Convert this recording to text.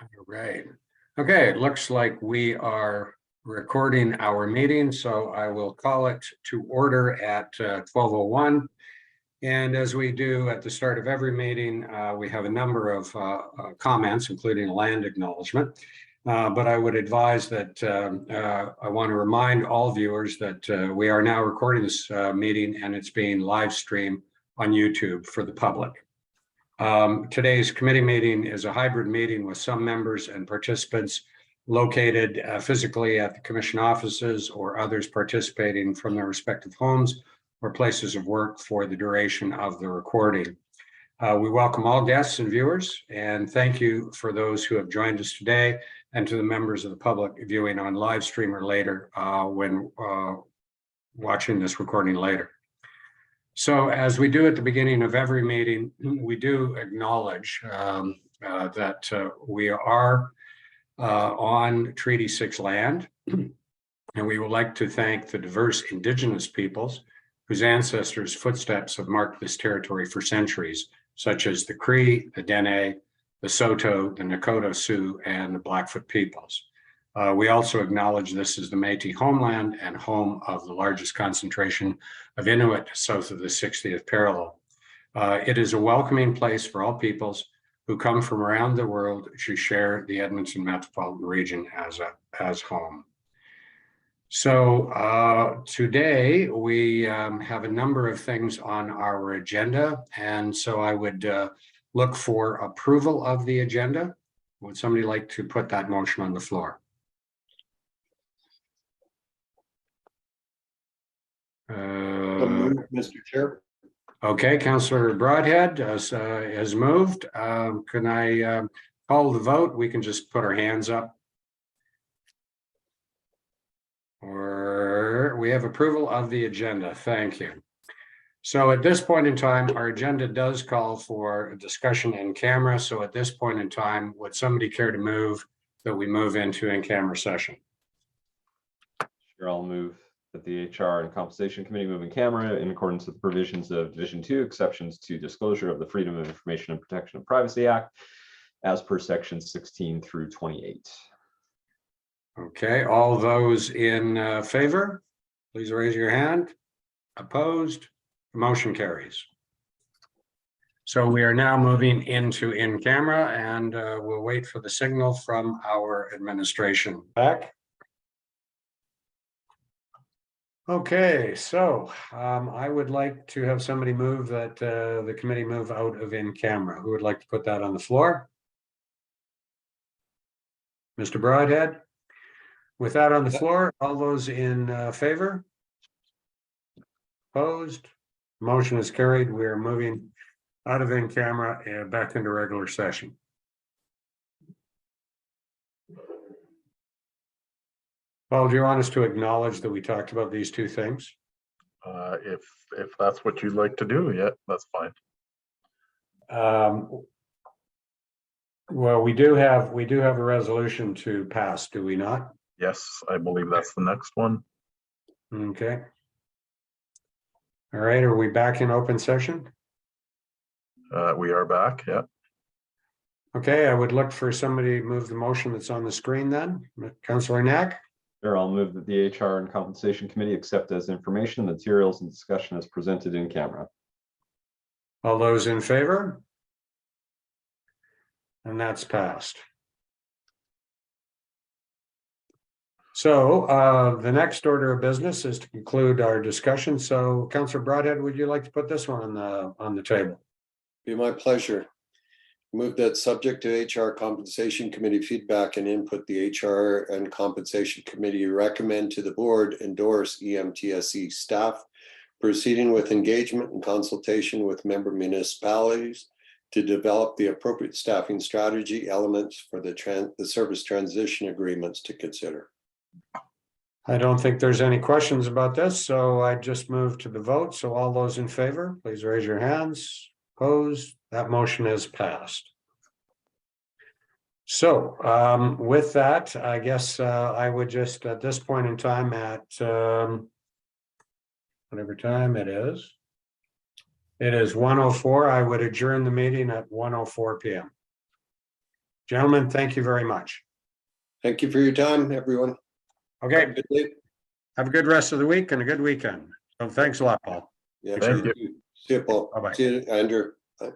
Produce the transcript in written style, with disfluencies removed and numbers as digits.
All right. Okay, it looks like we are recording our meeting, so I will call it to order at 12:01. And as we do at the start of every meeting, we have a number of comments, including land acknowledgement. But I would advise that I want to remind all viewers that we are now recording this meeting and it's being live streamed on YouTube for the public. Today's committee meeting is a hybrid meeting with some members and participants located physically at the commission offices or others participating from their respective homes or places of work for the duration of the recording. We welcome all guests and viewers, and thank you for those who have joined us today and to the members of the public viewing on live stream or later when watching this recording later. So as we do at the beginning of every meeting, we do acknowledge that we are on Treaty 6 land, and we would like to thank the diverse Indigenous peoples whose ancestors' footsteps have marked this territory for centuries, such as the Cree, the Dene, the Saulteaux, the Nakota Sioux, and the Blackfoot peoples. We also acknowledge this is the Métis homeland and home of the largest concentration of Inuit south of the 60th parallel. It is a welcoming place for all peoples who come from around the world to share the Edmonton metropolitan region as home. So today we have a number of things on our agenda, and so I would look for approval of the agenda. Would somebody like to put that motion on the floor? Mr. Chair. Okay, Councillor Broadhead has moved. Can I call the vote? We can just put our hands up. Or we have approval of the agenda. Thank you. So at this point in time, our agenda does call for a discussion in camera. So at this point in time, would somebody care to move that we move into in-camera session? Sure, I'll move that the HR and Compensation Committee move in camera in accordance with the provisions of Division 2, exceptions to disclosure of the Freedom of Information and Protection of Privacy Act, as per Section 16 through 28. Okay, all those in favor, please raise your hand. Opposed? The motion carries. So we are now moving into in camera, and we'll wait for the signal from our administration. Back. Okay, so I would like to have somebody move that the committee move out of in camera. Who would like to put that on the floor? Mr. Broadhead? With that on the floor, all those in favor? Opposed? Motion is carried. We are moving out of in camera and back into regular session. Paul, do you want us to acknowledge that we talked about these two things? If that's what you'd like to do, yeah, that's fine. Well, we do have a resolution to pass, do we not? Yes, I believe that's the next one. Okay. All right, are we back in open session? We are back, yeah. Okay, I would look for somebody to move the motion that's on the screen then. Councillor Knack? Sure, I'll move that the HR and Compensation Committee accept as information the materials and discussion as presented in camera. All those in favor? And that's passed. So the next order of business is to conclude our discussion. So Councillor Broadhead, would you like to put this one on the table? Be my pleasure. Move that subject to HR Compensation Committee feedback and input, the HR and Compensation Committee recommend to the board endorse EMTSE staff proceeding with engagement and consultation with member municipalities to develop the appropriate staffing strategy elements for the service transition agreements to consider. I don't think there's any questions about this, so I just move to the vote. So all those in favor, please raise your hands. Opposed? That motion is passed. So with that, I guess I would just at this point in time at whatever time it is 1:04. I would adjourn the meeting at 1:04 p.m. Gentlemen, thank you very much. Thank you for your time, everyone. Have a Okay, good day. have a good rest of the week and a good weekend. So thanks a lot, Paul. Yeah, Thank you too. See you, Paul. Bye-bye. See you, Andrew. Bye.